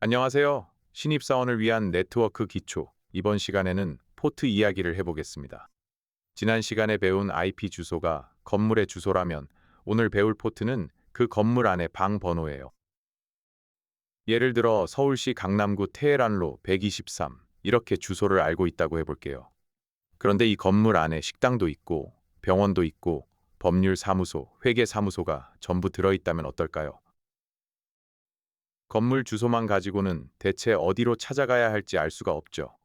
안녕하세요. 신입사원을 위한 네트워크 기초. 이번 시간에는 포트 이야기를 해보겠습니다. 지난 시간에 배운 IP 주소가 건물의 주소라면 오늘 배울 포트는 그 건물 안의 방 번호예요. 예를 들어 서울시 강남구 테헤란로 123 이렇게 주소를 알고 있다고 해볼게요. 그런데 이 건물 안에 식당도 있고 병원도 있고 법률사무소, 회계사무소가 전부 들어있다면 어떨까요? 건물 주소만 가지고는 대체 어디로 찾아가야 할지 알 수가 없죠.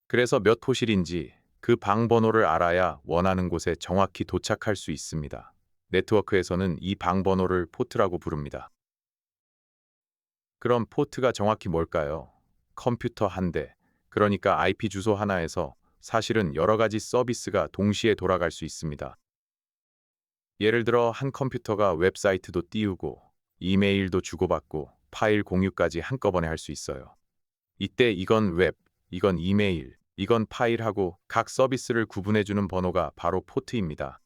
그래서 몇 호실인지 그 방 번호를 알아야 원하는 곳에 정확히 도착할 수 있습니다. 네트워크에서는 이 방 번호를 포트라고 부릅니다. 그럼 포트가 정확히 뭘까요? 컴퓨터 한 대, 그러니까 IP 주소 하나에서 사실은 여러 가지 서비스가 동시에 돌아갈 수 있습니다. 예를 들어 한 컴퓨터가 웹사이트도 띄우고 이메일도 주고받고 파일 공유까지 한꺼번에 할 수 있어요. 이때 이건 웹, 이건 이메일, 이건 파일하고 각 서비스를 구분해주는 번호가 바로 포트입니다.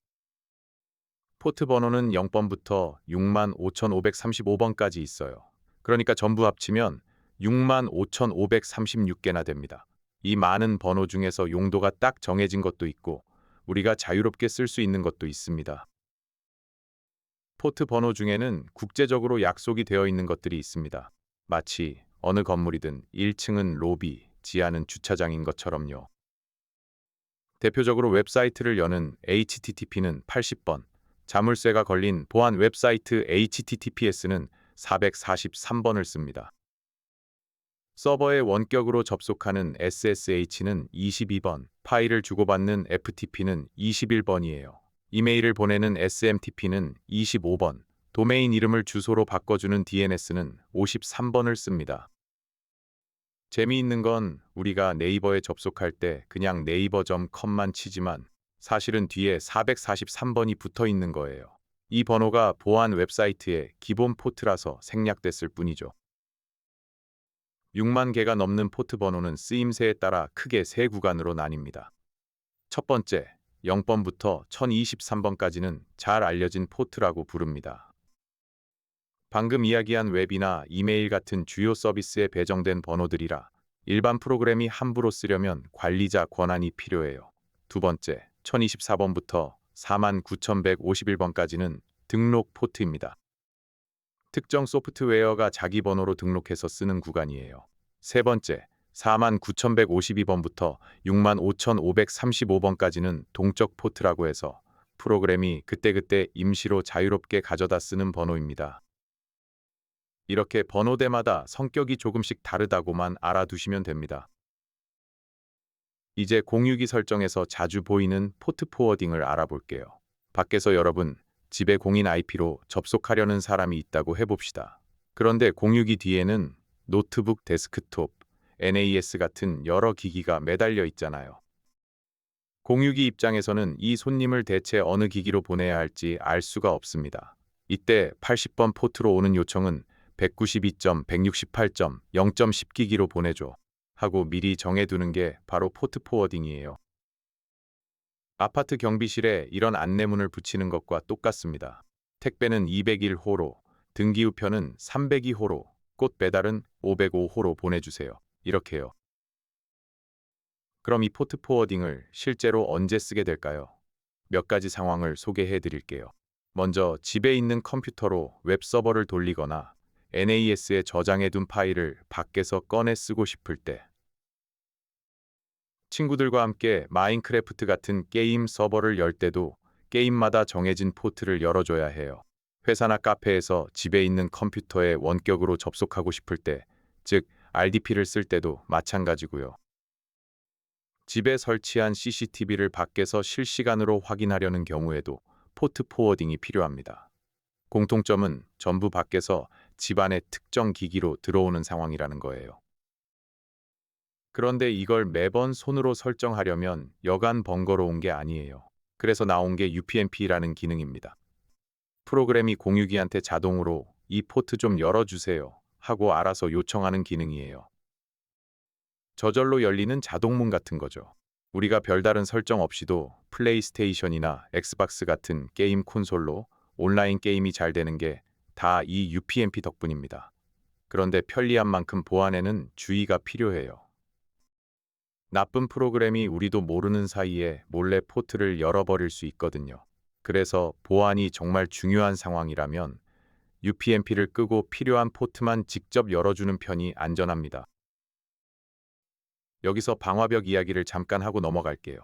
포트 번호는 0번부터 65,535번까지 있어요. 그러니까 전부 합치면 65,536개나 됩니다. 이 많은 번호 중에서 용도가 딱 정해진 것도 있고 우리가 자유롭게 쓸 수 있는 것도 있습니다. 포트 번호 중에는 국제적으로 약속이 되어 있는 것들이 있습니다. 마치 어느 건물이든 1층은 로비, 지하는 주차장인 것처럼요. 대표적으로 웹사이트를 여는 HTTP는 80번, 자물쇠가 걸린 보안 웹사이트 HTTPS는 443번을 씁니다. 서버에 원격으로 접속하는 SSH는 22번, 파일을 주고받는 FTP는 21번이에요. 이메일을 보내는 SMTP는 25번, 도메인 이름을 주소로 바꿔주는 DNS는 53번을 씁니다. 재미있는 건 우리가 네이버에 접속할 때 그냥 네이버.com만 치지만 사실은 뒤에 443번이 붙어 있는 거예요. 이 번호가 보안 웹사이트의 기본 포트라서 생략됐을 뿐이죠. 6만 개가 넘는 포트 번호는 쓰임새에 따라 크게 세 구간으로 나뉩니다. 첫 번째, 0번부터 1023번까지는 잘 알려진 포트라고 부릅니다. 방금 이야기한 웹이나 이메일 같은 주요 서비스에 배정된 번호들이라 일반 프로그램이 함부로 쓰려면 관리자 권한이 필요해요. 두 번째, 1024번부터 49,151번까지는 등록 포트입니다. 특정 소프트웨어가 자기 번호로 등록해서 쓰는 구간이에요. 세 번째, 49,152번부터 65,535번까지는 동적 포트라고 해서 프로그램이 그때그때 임시로 자유롭게 가져다 쓰는 번호입니다. 이렇게 번호대마다 성격이 조금씩 다르다고만 알아두시면 됩니다. 이제 공유기 설정에서 자주 보이는 포트 포워딩을 알아볼게요. 밖에서 여러분, 집에 공인 IP로 접속하려는 사람이 있다고 해봅시다. 그런데 공유기 뒤에는 노트북, 데스크톱, NAS 같은 여러 기기가 매달려 있잖아요. 공유기 입장에서는 이 손님을 대체 어느 기기로 보내야 할지 알 수가 없습니다. 이때 80번 포트로 오는 요청은 192.168.0.10기기로 보내줘 하고 미리 정해두는 게 바로 포트 포워딩이에요. 아파트 경비실에 이런 안내문을 붙이는 것과 똑같습니다. 택배는 201호로, 등기우편은 302호로, 꽃 배달은 505호로 보내주세요. 이렇게요. 그럼 이 포트 포워딩을 실제로 언제 쓰게 될까요? 몇 가지 상황을 소개해 드릴게요. 먼저 집에 있는 컴퓨터로 웹서버를 돌리거나 NAS에 저장해둔 파일을 밖에서 꺼내 쓰고 싶을 때, 친구들과 함께 마인크래프트 같은 게임 서버를 열 때도 게임마다 정해진 포트를 열어줘야 해요. 회사나 카페에서 집에 있는 컴퓨터에 원격으로 접속하고 싶을 때, 즉 RDP를 쓸 때도 마찬가지고요. 집에 설치한 CCTV를 밖에서 실시간으로 확인하려는 경우에도 포트 포워딩이 필요합니다. 공통점은 전부 밖에서 집안의 특정 기기로 들어오는 상황이라는 거예요. 그런데 이걸 매번 손으로 설정하려면 여간 번거로운 게 아니에요. 그래서 나온 게 UPnP라는 기능입니다. 프로그램이 공유기한테 자동으로 이 포트 좀 열어주세요 하고 알아서 요청하는 기능이에요. 저절로 열리는 자동문 같은 거죠. 우리가 별다른 설정 없이도 플레이스테이션이나 엑스박스 같은 게임 콘솔로 온라인 게임이 잘 되는 게 다 이 UPnP 덕분입니다. 그런데 편리한 만큼 보안에는 주의가 필요해요. 나쁜 프로그램이 우리도 모르는 사이에 몰래 포트를 열어버릴 수 있거든요. 그래서 보안이 정말 중요한 상황이라면 UPnP를 끄고 필요한 포트만 직접 열어주는 편이 안전합니다. 여기서 방화벽 이야기를 잠깐 하고 넘어갈게요.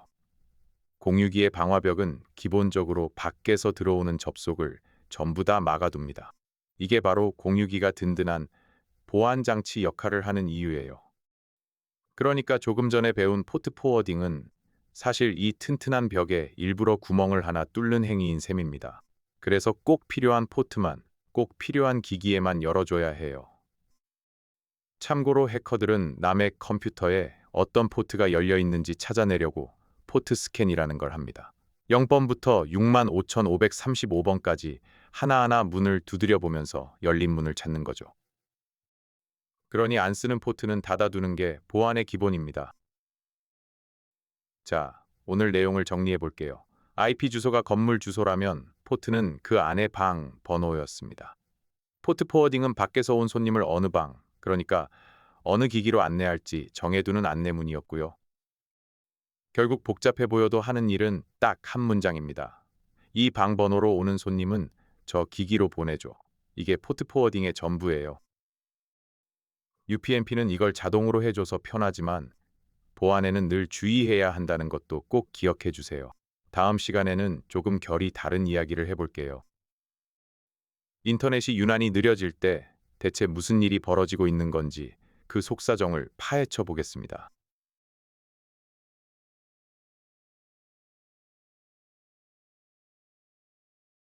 공유기의 방화벽은 기본적으로 밖에서 들어오는 접속을 전부 다 막아둡니다. 이게 바로 공유기가 든든한 보안 장치 역할을 하는 이유예요. 그러니까 조금 전에 배운 포트 포워딩은 사실 이 튼튼한 벽에 일부러 구멍을 하나 뚫는 행위인 셈입니다. 그래서 꼭 필요한 포트만, 꼭 필요한 기기에만 열어줘야 해요. 참고로 해커들은 남의 컴퓨터에 어떤 포트가 열려 있는지 찾아내려고 포트 스캔이라는 걸 합니다. 0번부터 65,535번까지 하나하나 문을 두드려 보면서 열린 문을 찾는 거죠. 그러니 안 쓰는 포트는 닫아두는 게 보안의 기본입니다. 자, 오늘 내용을 정리해 볼게요. IP 주소가 건물 주소라면 포트는 그 안의 방 번호였습니다. 포트 포워딩은 밖에서 온 손님을 어느 방, 그러니까 어느 기기로 안내할지 정해두는 안내문이었고요. 결국 복잡해 보여도 하는 일은 딱 한 문장입니다. 이 방 번호로 오는 손님은 저 기기로 보내줘. 이게 포트 포워딩의 전부예요. UPnP는 이걸 자동으로 해줘서 편하지만 보안에는 늘 주의해야 한다는 것도 꼭 기억해 주세요. 다음 시간에는 조금 결이 다른 이야기를 해볼게요. 인터넷이 유난히 느려질 때 대체 무슨 일이 벌어지고 있는 건지 그 속사정을 파헤쳐 보겠습니다.